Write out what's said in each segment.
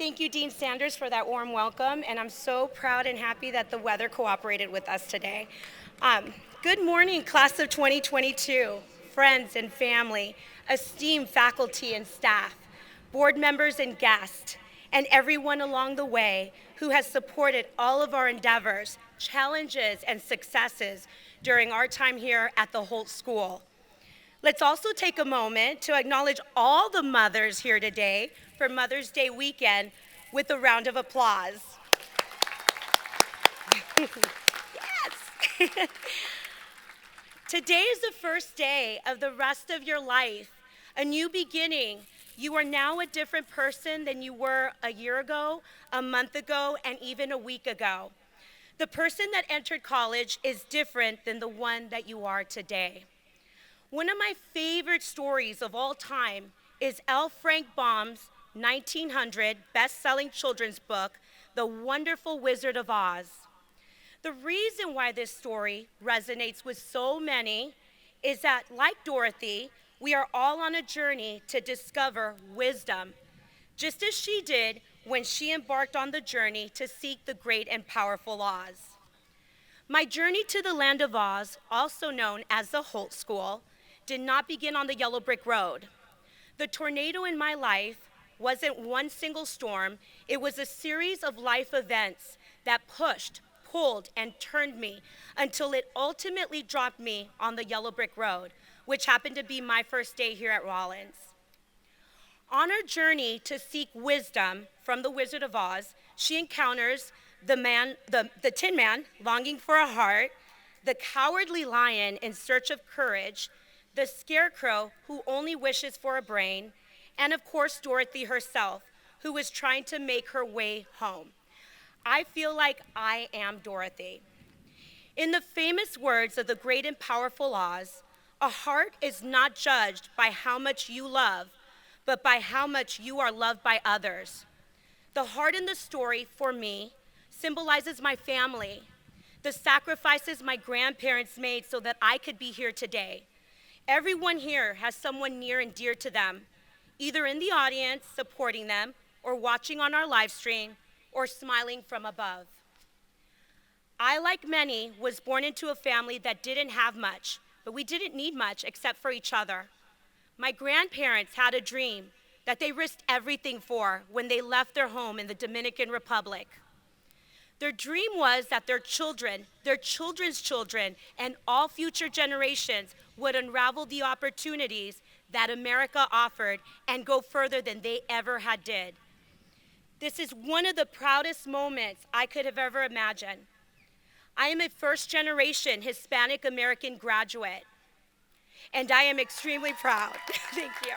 Thank you, Dean Sanders, for that warm welcome, and I'm so proud and happy that the weather cooperated with us today. Good morning, class of 2022, friends and family, esteemed faculty and staff, board members and guests, and everyone along the way who has supported all of our endeavors, challenges, and successes during our time here at the Holt School. Let's also take a moment to acknowledge all the mothers here today for Mother's Day weekend with a round of applause. Yes! Today is the first day of the rest of your life, a new beginning. You are now a different person than you were a year ago, a month ago, and even a week ago. The person that entered college is different than the one that you are today. One of my favorite stories of all time is L. Frank Baum's 1900 best-selling children's book, The Wonderful Wizard of Oz. The reason why this story resonates with so many is that, like Dorothy, we are all on a journey to discover wisdom, just as she did when she embarked on the journey to seek the great and powerful Oz. My journey to the land of Oz, also known as the Holt School, did not begin on the yellow brick road. The tornado in my life wasn't one single storm, it was a series of life events that pushed, pulled, and turned me until it ultimately dropped me on the yellow brick road, which happened to be my first day here at Rollins. On her journey to seek wisdom from the Wizard of Oz, she encounters the Tin Man longing for a heart, the cowardly lion in search of courage, the scarecrow who only wishes for a brain, and of course Dorothy herself, who is trying to make her way home. I feel like I am Dorothy. In the famous words of the great and powerful Oz, a heart is not judged by how much you love, but by how much you are loved by others. The heart in the story, for me, symbolizes my family, the sacrifices my grandparents made so that I could be here today. Everyone here has someone near and dear to them, either in the audience supporting them, or watching on our live stream, or smiling from above. I, like many, was born into a family that didn't have much, but we didn't need much except for each other. My grandparents had a dream that they risked everything for when they left their home in the Dominican Republic. Their dream was that their children, their children's children, and all future generations would unravel the opportunities that America offered and go further than they ever had did. This is one of the proudest moments I could have ever imagined. I am a first-generation Hispanic American graduate, and I am extremely proud. Thank you.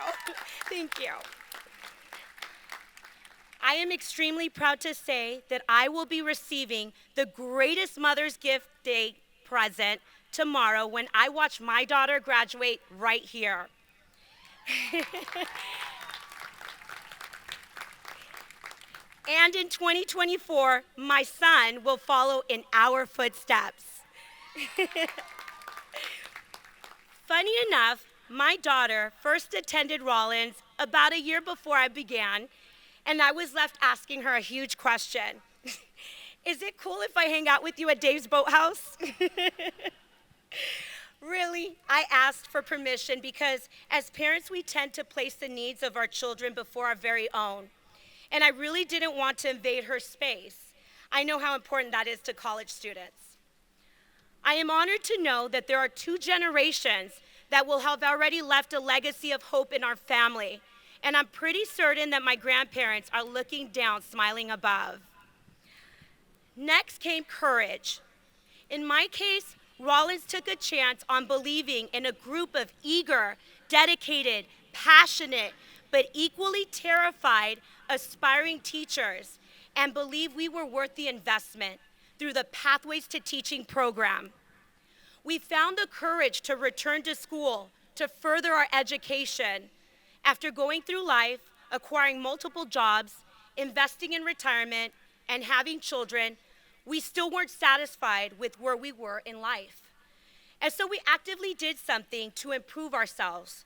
Thank you. I am extremely proud to say that I will be receiving the greatest Mother's Gift Day present tomorrow when I watch my daughter graduate right here. And in 2024, my son will follow in our footsteps. Funny enough, my daughter first attended Rollins about a year before I began, and I was left asking her a huge question. Is it cool if I hang out with you at Dave's Boathouse? Really, I asked for permission because as parents, we tend to place the needs of our children before our very own. And I really didn't want to invade her space. I know how important that is to college students. I am honored to know that there are 2 generations that will have already left a legacy of hope in our family. And I'm pretty certain that my grandparents are looking down, smiling above. Next came courage. In my case, Rollins took a chance on believing in a group of eager, dedicated, passionate, but equally terrified, aspiring teachers, and believed we were worth the investment through the Pathways to Teaching program. We found the courage to return to school to further our education. After going through life, acquiring multiple jobs, investing in retirement, and having children, we still weren't satisfied with where we were in life. And so we actively did something to improve ourselves.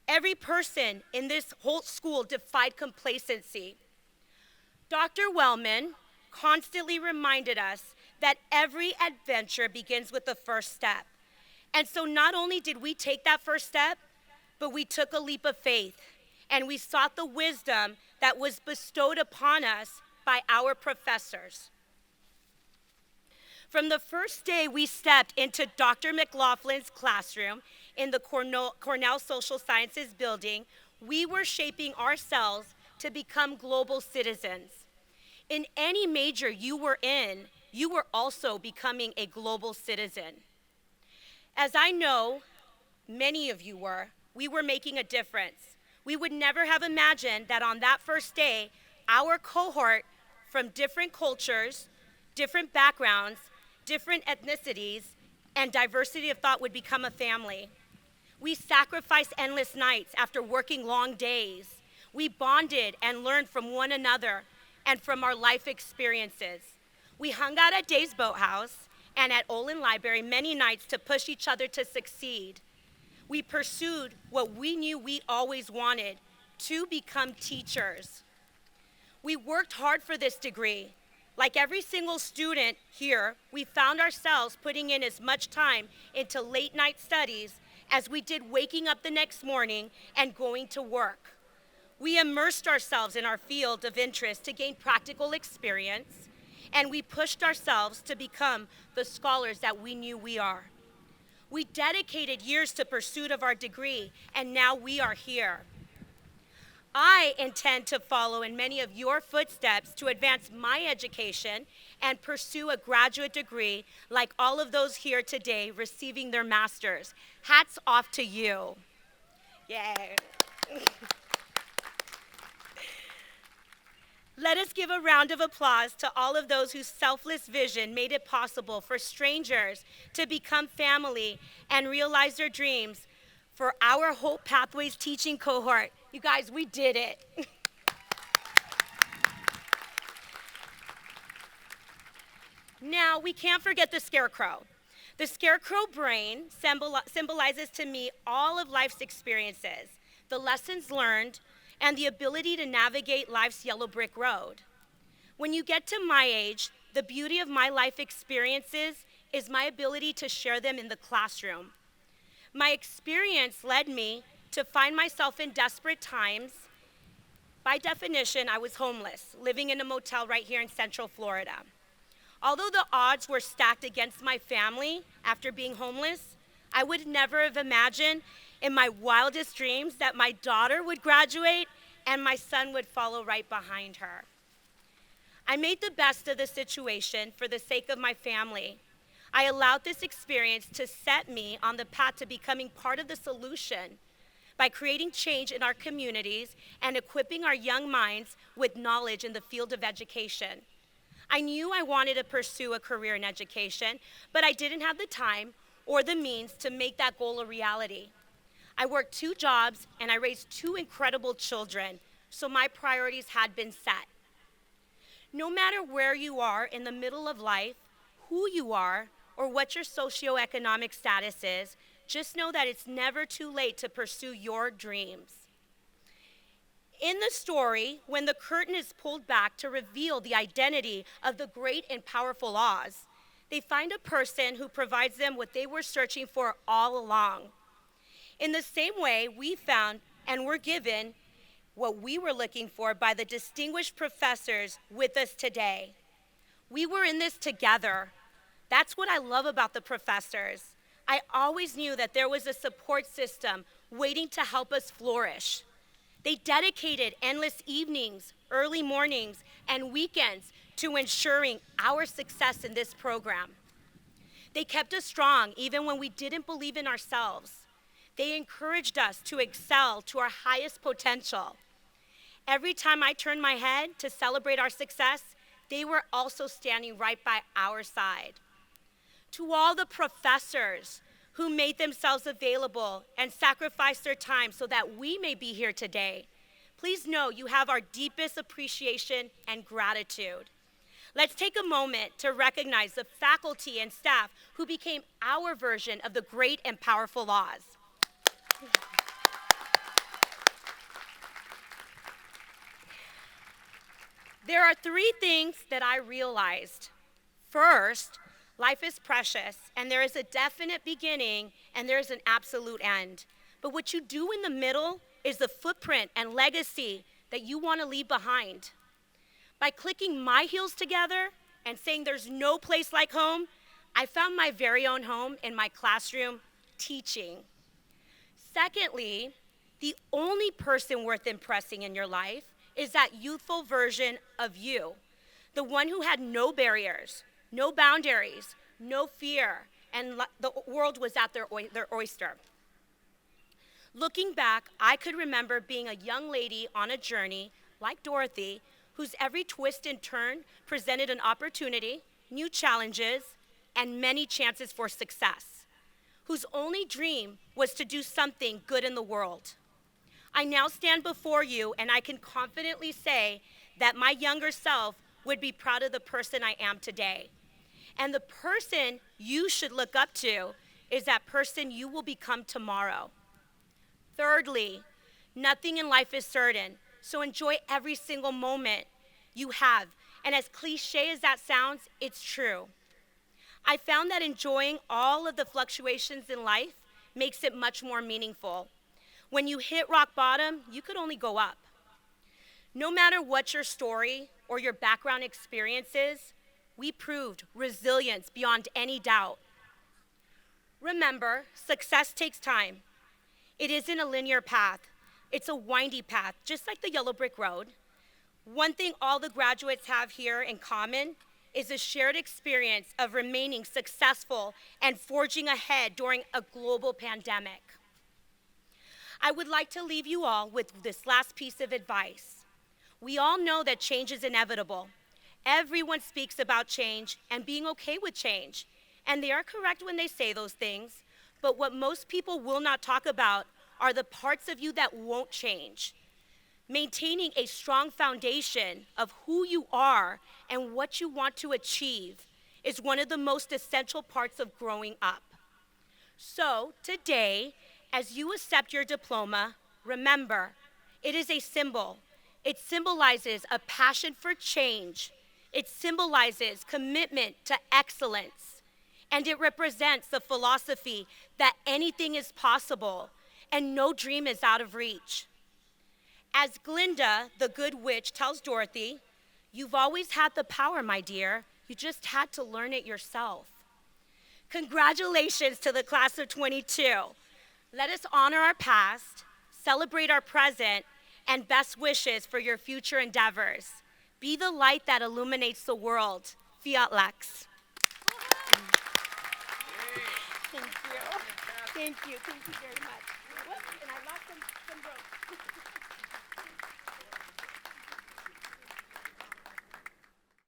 Every person in this Holt School defied complacency. Dr. Wellman constantly reminded us that every adventure begins with the first step. And so not only did we take that first step, but we took a leap of faith and we sought the wisdom that was bestowed upon us by our professors. From the first day we stepped into Dr. McLaughlin's classroom in the Cornell Social Sciences building, we were shaping ourselves to become global citizens. In any major you were in, you were also becoming a global citizen. As I know many of you were, we were making a difference. We would never have imagined that on that first day, our cohort from different cultures, different backgrounds, different ethnicities, and diversity of thought would become a family. We sacrificed endless nights after working long days. We bonded and learned from one another and from our life experiences. We hung out at Dave's Boathouse and at Olin Library many nights to push each other to succeed. We pursued what we knew we always wanted, to become teachers. We worked hard for this degree. Like every single student here, we found ourselves putting in as much time into late night studies as we did waking up the next morning and going to work. We immersed ourselves in our field of interest to gain practical experience, and we pushed ourselves to become the scholars that we knew we are. We dedicated years to pursuit of our degree, and now we are here. I intend to follow in many of your footsteps to advance my education and pursue a graduate degree like all of those here today receiving their masters. Hats off to you. Yay. Let us give a round of applause to all of those whose selfless vision made it possible for strangers to become family and realize their dreams. For our Holt Pathways teaching cohort, you guys, we did it. Now, we can't forget the scarecrow. The scarecrow brain symbolizes to me all of life's experiences, the lessons learned, and the ability to navigate life's yellow brick road. When you get to my age, the beauty of my life experiences is my ability to share them in the classroom. My experience led me to find myself in desperate times. By definition, I was homeless, living in a motel right here in Central Florida. Although the odds were stacked against my family after being homeless, I would never have imagined in my wildest dreams that my daughter would graduate and my son would follow right behind her. I made the best of the situation for the sake of my family. I allowed this experience to set me on the path to becoming part of the solution by creating change in our communities and equipping our young minds with knowledge in the field of education. I knew I wanted to pursue a career in education, but I didn't have the time or the means to make that goal a reality. I worked 2 jobs and I raised 2 incredible children, so my priorities had been set. No matter where you are in the middle of life, who you are, or what your socioeconomic status is, just know that it's never too late to pursue your dreams. In the story, when the curtain is pulled back to reveal the identity of the great and powerful Oz, they find a person who provides them what they were searching for all along. In the same way, we found and were given what we were looking for by the distinguished professors with us today. We were in this together. That's what I love about the professors. I always knew that there was a support system waiting to help us flourish. They dedicated endless evenings, early mornings, and weekends to ensuring our success in this program. They kept us strong even when we didn't believe in ourselves. They encouraged us to excel to our highest potential. Every time I turned my head to celebrate our success, they were also standing right by our side. To all the professors who made themselves available and sacrificed their time so that we may be here today, please know you have our deepest appreciation and gratitude. Let's take a moment to recognize the faculty and staff who became our version of the great and powerful Oz. There are three things that I realized. First, life is precious, and there is a definite beginning, and there is an absolute end. But what you do in the middle is the footprint and legacy that you want to leave behind. By clicking my heels together and saying there's no place like home, I found my very own home in my classroom teaching. Secondly, the only person worth impressing in your life is that youthful version of you, the one who had no barriers, no boundaries, no fear, and the world was at their oyster. Looking back, I could remember being a young lady on a journey, like Dorothy, whose every twist and turn presented an opportunity, new challenges, and many chances for success, whose only dream was to do something good in the world. I now stand before you, and I can confidently say that my younger self would be proud of the person I am today. And the person you should look up to is that person you will become tomorrow. Thirdly, nothing in life is certain, so enjoy every single moment you have. And as cliche as that sounds, it's true. I found that enjoying all of the fluctuations in life makes it much more meaningful. When you hit rock bottom, you could only go up. No matter what your story or your background experience is, we proved resilience beyond any doubt. Remember, success takes time. It isn't a linear path. It's a windy path, just like the yellow brick road. One thing all the graduates have here in common is a shared experience of remaining successful and forging ahead during a global pandemic. I would like to leave you all with this last piece of advice. We all know that change is inevitable. Everyone speaks about change and being okay with change, and they are correct when they say those things, but what most people will not talk about are the parts of you that won't change. Maintaining a strong foundation of who you are and what you want to achieve is one of the most essential parts of growing up. So today, as you accept your diploma, remember, it is a symbol. It symbolizes a passion for change. It symbolizes commitment to excellence. And it represents the philosophy that anything is possible and no dream is out of reach. As Glinda, the good witch, tells Dorothy, you've always had the power, my dear. You just had to learn it yourself. Congratulations to the class of 22. Let us honor our past, celebrate our present, and best wishes for your future endeavors. Be the light that illuminates the world. Fiat Lux. Thank you. Thank you. Thank you very much. Whoops, and I lost some rope.